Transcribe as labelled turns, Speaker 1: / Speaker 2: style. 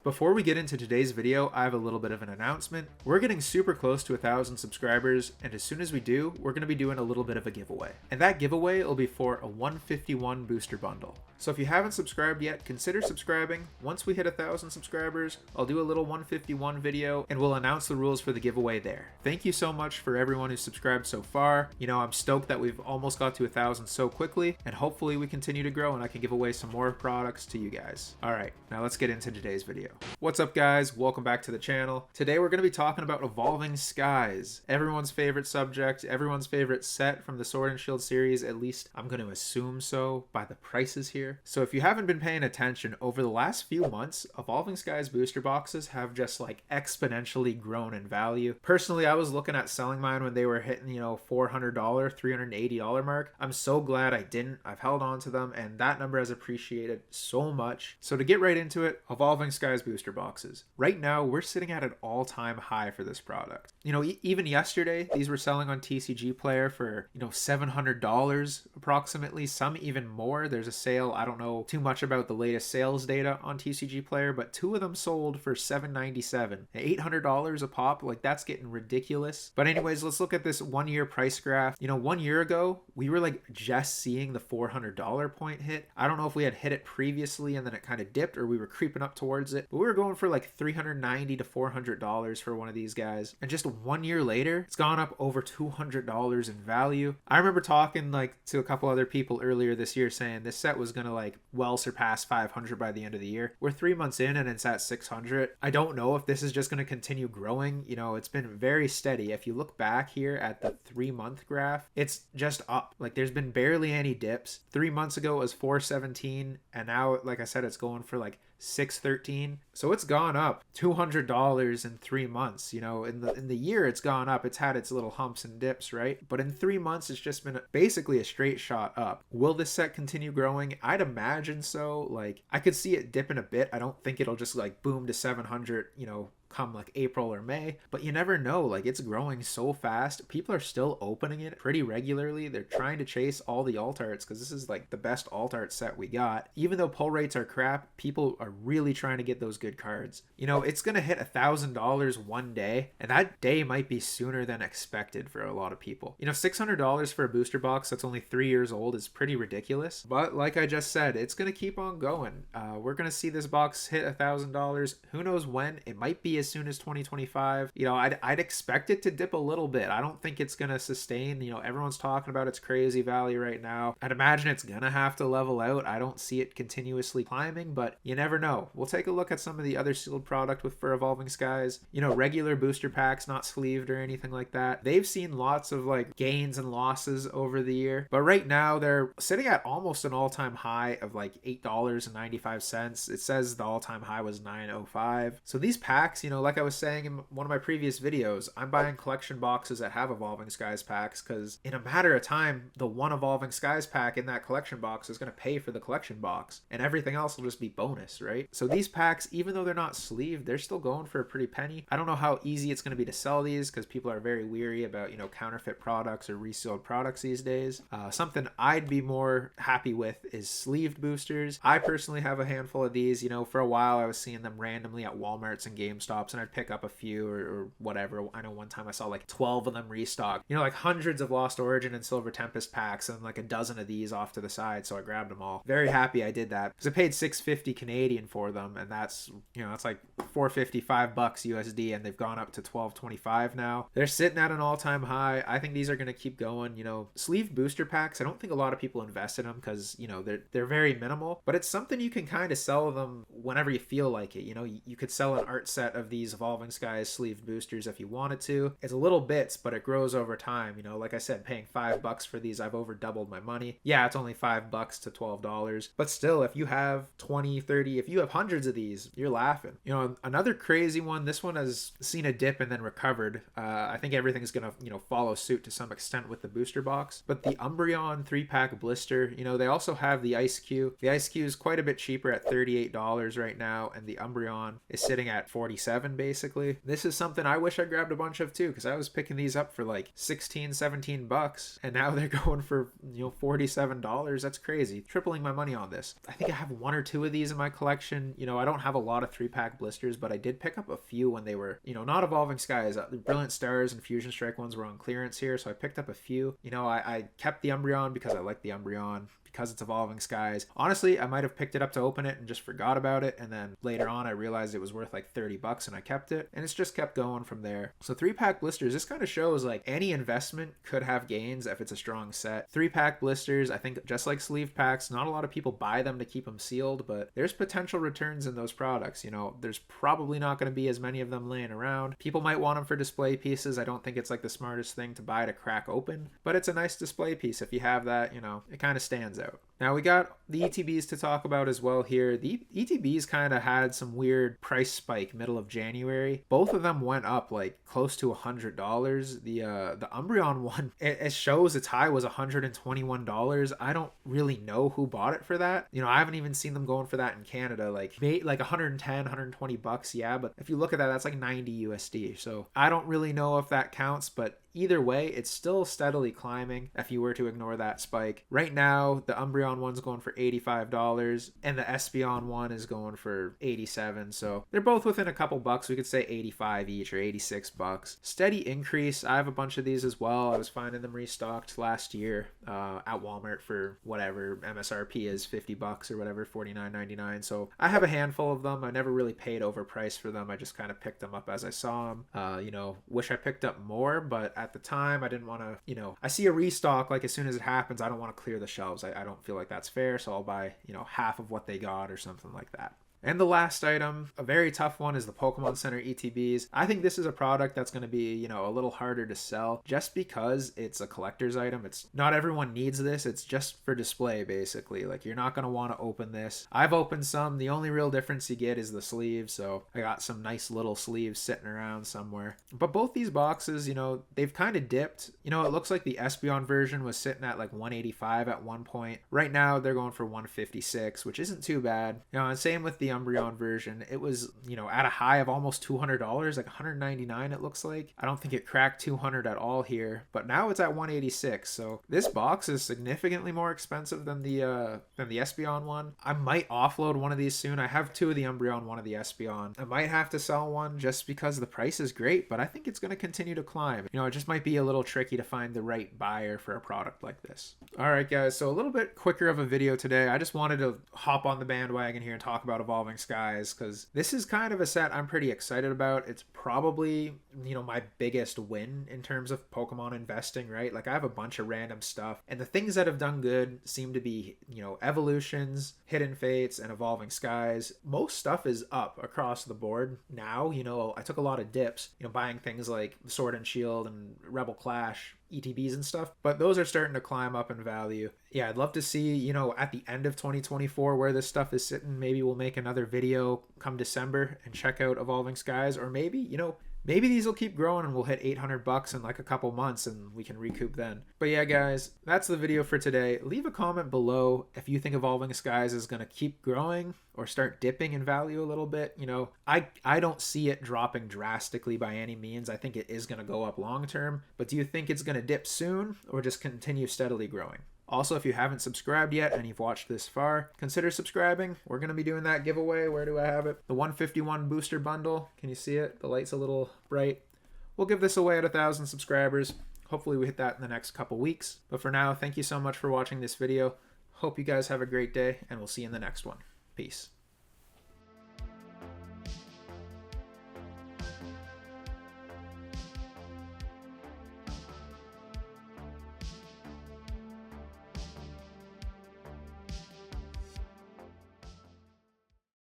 Speaker 1: Before we get into today's video, I have a little bit of an announcement. We're getting super close to 1,000 subscribers, and as soon as we do, we're going to be doing a little bit of a giveaway. And that giveaway will be for a 151 booster bundle. So if you haven't subscribed yet, consider subscribing. Once we hit 1,000 subscribers, I'll do a little 151 video, and we'll announce the rules for the giveaway there. Thank you so much for everyone who's subscribed so far. You know, I'm stoked that we've almost got to 1,000 so quickly, and hopefully we continue to grow and I can give away some more products to you guys. All right, now let's get into today's video. What's up, guys? Welcome back to the channel. Today we're going to be talking about Evolving Skies, everyone's favorite subject, everyone's favorite set from the Sword and Shield series, at least I'm going to assume so by the prices here. So if you haven't been paying attention, over the last few months, Evolving Skies booster boxes have just like exponentially grown in value. Personally, I was looking at selling mine when they were hitting, you know, $400, $380 mark. I'm so glad I didn't. I've held on to them, and that number has appreciated so much. So to get right into it, Evolving Skies booster boxes. Right now, we're sitting at an all-time high for this product. You know, even yesterday, these were selling on TCG Player for, you know, $700 approximately, some even more. There's a sale. I don't know too much about the latest sales data on TCG Player, but two of them sold for $797. $800 a pop, like that's getting ridiculous. But anyways, let's look at this 1 year price graph. You know, 1 year ago, we were like just seeing the $400 point hit. I don't know if we had hit it previously and then it kind of dipped, or we were creeping up towards it, but we were going for like $390 to $400 for one of these guys. And just 1 year later, it's gone up over $200 in value. I remember talking like to a couple other people earlier this year saying this set was gonna like well surpass 500 by the end of the year. We're 3 months in and it's at 600. I don't know if this is just gonna continue growing. You know, it's been very steady. If you look back here at the 3-month graph, it's just up. Like there's been barely any dips. 3 months ago it was 417, and now, like I said, it's going for like 613. So it's gone up $200 in 3 months. You know, in the year it's gone up. It's had its little humps and dips, right? But in 3 months it's just been basically a straight shot up. Will this set continue growing? I'd imagine so. Like I could see it dipping a bit. I don't think it'll just like boom to 700, you know, come like April or May, but you never know. Like it's growing so fast. People are still opening it pretty regularly. They're trying to chase all the alt arts because this is like the best alt art set we got. Even though pull rates are crap, people are really trying to get those good cards. You know, it's gonna hit $1,000 one day, and that day might be sooner than expected for a lot of people. You know, $600 for a booster box that's only 3 years old is pretty ridiculous, but like I just said, it's gonna keep on going. We're gonna see this box hit $1,000. Who knows when? It might be as soon as 2025. You know, I'd expect it to dip a little bit. I don't think it's gonna sustain. You know, everyone's talking about its crazy value right now. I'd imagine it's gonna have to level out. I don't see it continuously climbing, but you never know. We'll take a look at some of the other sealed product for Evolving Skies. You know, regular booster packs, not sleeved or anything like that. They've seen lots of like gains and losses over the year, but right now they're sitting at almost an all-time high of like $8.95. It says the all-time high was $9.05. So these packs, you know, like I was saying in one of my previous videos, I'm buying collection boxes that have Evolving Skies packs because in a matter of time, the one Evolving Skies pack in that collection box is going to pay for the collection box, and everything else will just be bonus, right? So these packs, even though they're not sleeved, they're still going for a pretty penny. I don't know how easy it's going to be to sell these because people are very weary about, you know, counterfeit products or resealed products these days. Something I'd be more happy with is sleeved boosters. I personally have a handful of these. You know, for a while I was seeing them randomly at Walmarts and GameStops, and I'd pick up a few or whatever. I know one time I saw like 12 of them restocked. You know, like hundreds of Lost Origin and Silver Tempest packs and like a dozen of these off to the side, so I grabbed them all. Very happy I did that because I paid $6.50 Canadian for them, and that's, you know, that's like $4.55 USD, and they've gone up to $12.25 now. They're sitting at an all-time high. I think these are going to keep going. You know, sleeved booster packs, I don't think a lot of people invest in them because, you know, they're very minimal, but it's something you can kind of sell them whenever you feel like it. You know, you could sell an art set of these Evolving Skies sleeved boosters if you wanted to. It's a little bits, but it grows over time. You know, like I said, paying $5 for these, I've over doubled my money. Yeah, it's only $5 to $12, but still, if you have 20, 30, if you have hundreds of these, you're laughing. You know, another crazy one, this one has seen a dip and then recovered. I think everything's gonna, you know, follow suit to some extent with the booster box, but the Umbreon 3-pack blister, you know, they also have the Ice Cube. The Ice Cube is quite a bit cheaper at $38 right now, and the Umbreon is sitting at $47. 47 basically. This is something I wish I grabbed a bunch of too, because I was picking these up for like 16, 17 bucks, and now they're going for, you know, $47. That's crazy. Tripling my money on this. I think I have one or two of these in my collection. You know, I don't have a lot of 3-pack blisters, but I did pick up a few when they were, you know, not Evolving Skies. The Brilliant Stars and Fusion Strike ones were on clearance here, so I picked up a few. You know, I kept the Umbreon because I like the Umbreon, because it's Evolving Skies. Honestly, I might have picked it up to open it and just forgot about it, and then later on I realized it was worth like 30 bucks and I kept it, and it's just kept going from there. So 3-pack blisters, this kind of shows like any investment could have gains if it's a strong set. 3-pack blisters, I think just like sleeve packs, not a lot of people buy them to keep them sealed, but there's potential returns in those products. You know, there's probably not going to be as many of them laying around. People might want them for display pieces. I don't think it's like the smartest thing to buy to crack open, but it's a nice display piece. If you have that, you know, it kind of stands out. Now we got the ETBs to talk about as well here. The ETBs kind of had some weird price spike middle of January. Both of them went up like close to $100. The Umbreon one, it shows its high was $121. I don't really know who bought it for that. You know, I haven't even seen them going for that in Canada. Like 110, 120 bucks, yeah, but if you look at that, that's like 90 USD. So I don't really know if that counts, but either way, it's still steadily climbing if you were to ignore that spike. Right now, the Umbreon one's going for $85 and the Espeon one is going for $87. So they're both within a couple bucks. We could say 85 each or 86 bucks. Steady increase. I have a bunch of these as well. I was finding them restocked last year at Walmart for whatever MSRP is, 50 bucks or whatever, $49.99. So I have a handful of them. I never really paid overpriced for them. I just kind of picked them up as I saw them. You know, wish I picked up more, but at the time I didn't want to, you know, I see a restock, like as soon as it happens, I don't want to clear the shelves. I don't feel like that's fair, so I'll buy, you know, half of what they got or something like that. And the last item, a very tough one, is the Pokemon Center ETBs. I think this is a product that's going to be, you know, a little harder to sell just because it's a collector's item. It's not everyone needs this. It's just for display, basically. Like, you're not going to want to open this. I've opened some. The only real difference you get is the sleeves. So I got some nice little sleeves sitting around somewhere. But both these boxes, you know, they've kind of dipped. You know, it looks like the Espeon version was sitting at like 185 at one point. Right now, they're going for 156, which isn't too bad. You know, and same with the Umbreon version. It was, you know, at a high of almost $200, like $199 it looks like. I don't think it cracked $200 at all here, but now it's at $186. So this box is significantly more expensive than the Espeon one. I might offload one of these soon. I have two of the Umbreon, one of the Espeon. I might have to sell one just because the price is great, but I think it's going to continue to climb. You know, it just might be a little tricky to find the right buyer for a product like this. All right, guys, so a little bit quicker of a video today. I just wanted to hop on the bandwagon here and talk about Evolving Skies, because this is kind of a set I'm pretty excited about. It's probably, you know, my biggest win in terms of Pokemon investing, right? Like, I have a bunch of random stuff, and the things that have done good seem to be, you know, Evolutions, Hidden Fates, and Evolving Skies. Most stuff is up across the board now. You know, I took a lot of dips, you know, buying things like Sword and Shield and Rebel Clash ETBs and stuff, but those are starting to climb up in value. Yeah, I'd love to see, you know, at the end of 2024 where this stuff is sitting. Maybe we'll make another video come December and check out Evolving Skies, or maybe, you know, maybe these will keep growing and we'll hit 800 bucks in like a couple months and we can recoup then. But yeah, guys, that's the video for today. Leave a comment below if you think Evolving Skies is going to keep growing or start dipping in value a little bit. You know, I don't see it dropping drastically by any means. I think it is going to go up long term, but do you think it's going to dip soon or just continue steadily growing? Also, if you haven't subscribed yet and you've watched this far, consider subscribing. We're going to be doing that giveaway. Where do I have it? The 151 booster bundle. Can you see it? The light's a little bright. We'll give this away at 1,000 subscribers. Hopefully we hit that in the next couple weeks. But for now, thank you so much for watching this video. Hope you guys have a great day, and we'll see you in the next one. Peace.